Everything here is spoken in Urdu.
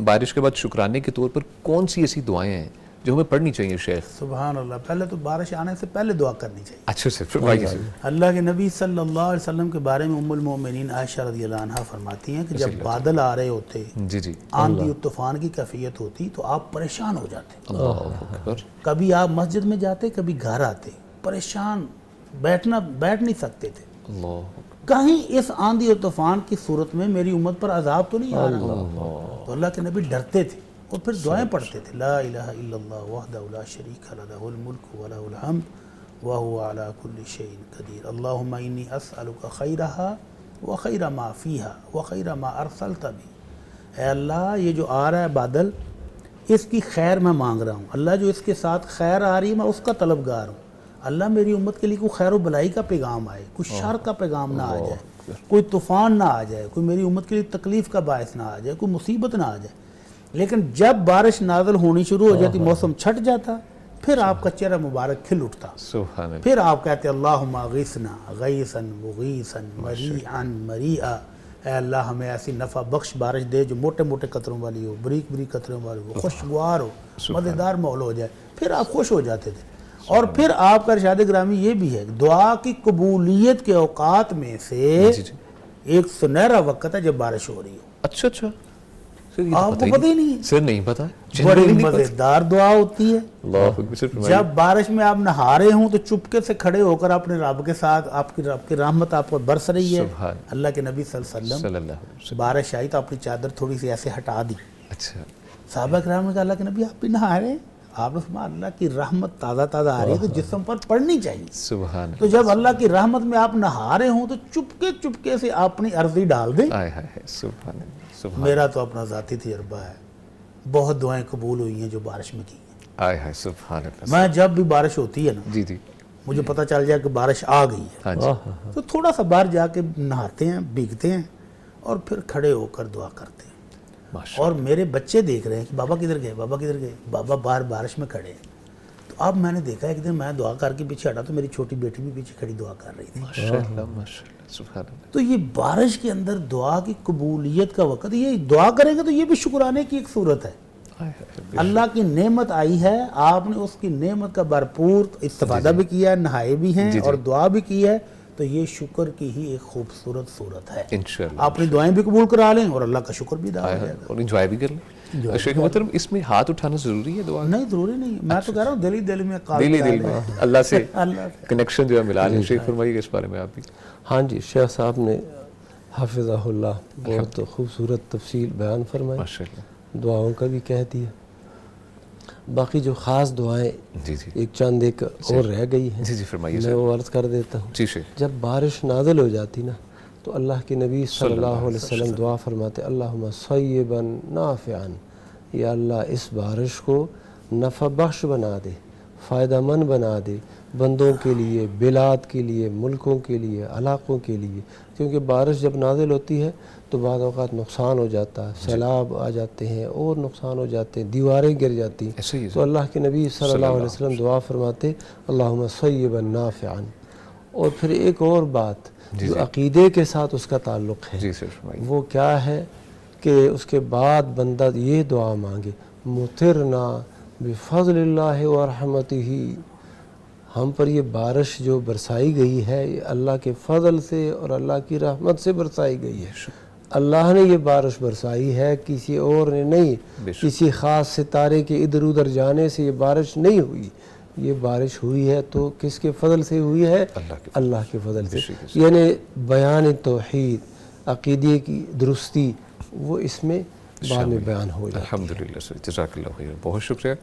بارش کے بعد شکرانے کے طور پر کون سی ایسی دعائیں ہیں جو ہمیں پڑھنی چاہیے شیخ؟ سبحان اللہ، پہلے تو بارش آنے سے پہلے دعا کرنی چاہیے. اچھا سے فرمائیے سر. اللہ کے نبی صلی اللہ علیہ وسلم کے بارے میں ام المومنین عائشہ رضی اللہ عنہ فرماتی ہیں کہ جب بادل آ رہے ہوتے، جی جی آندھی و طوفان کی کیفیت ہوتی تو آپ پریشان ہو جاتے. اللہ اکبر. کبھی آپ مسجد میں جاتے، کبھی گھر آتے، پریشان، بیٹھ نہیں سکتے تھے. اللہ کہیں اس آندھی و طوفان کی صورت میں میری امت پر عذاب تو نہیں آ رہا. تو اللہ کے نبی ڈرتے تھے اور پھر دعائیں پڑھتے تھے. لا الہ الا اللہ وحدہ لا شریک لہ لہ الملک ولہ الحمد وہو علی کل شیء قدیر. اللہم انی اسألک خیرہا وخیر ما فیہا وخیر ما ارسلت بی. اے اللہ یہ جو آ رہا ہے بادل، اس کی خیر میں مانگ رہا ہوں. اللہ جو اس کے ساتھ خیر آ رہی ہے میں اس کا طلبگار ہوں. اللہ میری امت کے لیے کوئی خیر و بلائی کا پیغام آئے، کوئی شر کا پیغام نہ آ جائے، کوئی طوفان نہ آ جائے، کوئی میری امت کے لیے تکلیف کا باعث نہ آ جائے، کوئی مصیبت نہ آ جائے. لیکن جب بارش نازل ہونی شروع ہو جاتی، موسم چھٹ جاتا، پھر آپ کا چہرہ مبارک کھل اٹھتا. سبحان اللہ. پھر آپ کہتے اللہم اغیثنا غیثا مغیثا مریعا مریعا. اے اللہ ہمیں ایسی نفع بخش بارش دے جو موٹے موٹے قطروں والی ہو، بریک بریک قطروں والی ہو، خوشگوار ہو، مزیدار ماحول ہو جائے. پھر آپ خوش ہو جاتے تھے. اور پھر آپ کا ارشاد گرامی یہ بھی ہے، دعا کی قبولیت کے اوقات میں سے ایک سنہرا وقت ہے جب بارش ہو رہی ہو. اچھا اچھا آپ کو پتہ ہی نہیں ہے. سر نہیں پتا. بڑی مزیدار دعا ہوتی ہے. اللہ اکبر. جب بارش میں آپ نہا رہے ہوں تو چپکے سے کھڑے ہو کر اپنے رب کے ساتھ، آپ کی رب کی رحمت آپ پر برس رہی ہے. اللہ کے نبی صلی اللہ علیہ وسلم بارش آئی تو اپنی چادر تھوڑی سی ایسے ہٹا دی. اچھا. صحابہ کرام نے کہا اللہ کے نبی آپ بھی نہا رہے ہیں. آپ نے فرمایا اللہ کی رحمت تازہ تازہ آ رہی ہے تو جسم پر پڑنی چاہیے. سبحان. تو جب اللہ کی رحمت میں آپ نہا رہے ہوں تو چپکے سے اپنی عرضی ڈال دیں. سبحان. میرا تو اپنا ذاتی تجربہ ہے، بہت دعائیں قبول ہوئی ہیں جو بارش میں کی ہیں. سبحان اللہ. میں جب بھی بارش ہوتی ہے نا، جی جی مجھے پتہ چل جائے کہ بارش آ گئی ہے، تو تھوڑا سا باہر جا کے نہاتے ہیں، بھیگتے ہیں اور پھر کھڑے ہو کر دعا کرتے ہیں. اور میرے بچے دیکھ رہے ہیں کہ بابا کدھر گئے، بابا کدھر گئے. بابا باہر بارش میں کھڑے ہیں. تو اب میں نے دیکھا ایک دن میں دعا کر کے پیچھے ہٹا تو میری چھوٹی بیٹی بھی پیچھے کھڑی دعا کر رہی تھی. ماشاءاللہ ماشاءاللہ. سبحان اللہ. تو یہ بارش کے اندر دعا کی قبولیت کا وقت، یہ دعا کریں گے تو یہ بھی شکرانے کی ایک صورت ہے. اللہ کی نعمت آئی ہے، آپ نے اس کی نعمت کا بھرپور استفادہ بھی کیا ہے، نہائے بھی ہیں اور دعا بھی کی ہے، تو یہ شکر کی ہی ایک خوبصورت صورت ہے. انشاءاللہ اپنی دعائیں بھی قبول کرا لیں اور اللہ کا شکر بھی ادا ہو جائے گا اور انجوائے بھی کر لیں. شیخ محترم اس میں ہاتھ اٹھانا ضروری ہے دعا؟ نہیں ضروری نہیں. میں تو کہہ رہا ہوں دل میں دل میں اللہ سے کنیکشن جو ہے ملا لیں. شیخ فرمائیے اس بارے میں آپ بھی. ہاں جی، شیخ صاحب نے حافظہ اللہ بہت خوبصورت تفصیل بیان فرمائی، دعاؤں کا بھی کہہ دیا. باقی جو خاص دعائیں ایک چند ایک اور رہ گئی ہیں، میں وہ عرض کر دیتا ہوں. جب بارش نازل ہو جاتی نا تو اللہ کے نبی صلی اللہ علیہ وسلم دعا فرماتے اللہم صیبا نافعا. یا اللہ اس بارش کو نفع بخش بنا دے، فائدہ مند بنا دے بندوں کے لیے، بلاد کے لیے، ملکوں کے لیے، علاقوں کے لیے. کیونکہ بارش جب نازل ہوتی ہے تو بعض اوقات نقصان ہو جاتا ہے، سیلاب آ جاتے ہیں اور نقصان ہو جاتے ہیں، دیواریں گر جاتی ہیں. تو اللہ کے نبی صلی اللہ علیہ وسلم دعا فرماتے اللہم صیبا نافعا. اور پھر ایک اور بات جو عقیدے کے ساتھ اس کا تعلق ہے، وہ کیا ہے کہ اس کے بعد بندہ یہ دعا مانگے مطرنا بفضل اللہ ورحمتہ. ہم پر یہ بارش جو برسائی گئی ہے یہ اللہ کے فضل سے اور اللہ کی رحمت سے برسائی گئی ہے. اللہ نے یہ بارش برسائی ہے، کسی اور نے نہیں. کسی خاص ستارے کے ادھر ادھر جانے سے یہ بارش نہیں ہوئی. یہ بارش ہوئی ہے تو کس کے فضل سے ہوئی ہے؟ اللہ کے فضل سے. یعنی بیان توحید، عقیدے کی درستی، وہ اس میں بعد میں بیان ہو جاتی ہے. الحمدللہ. جزاک اللہ خیر. بہت شکریہ.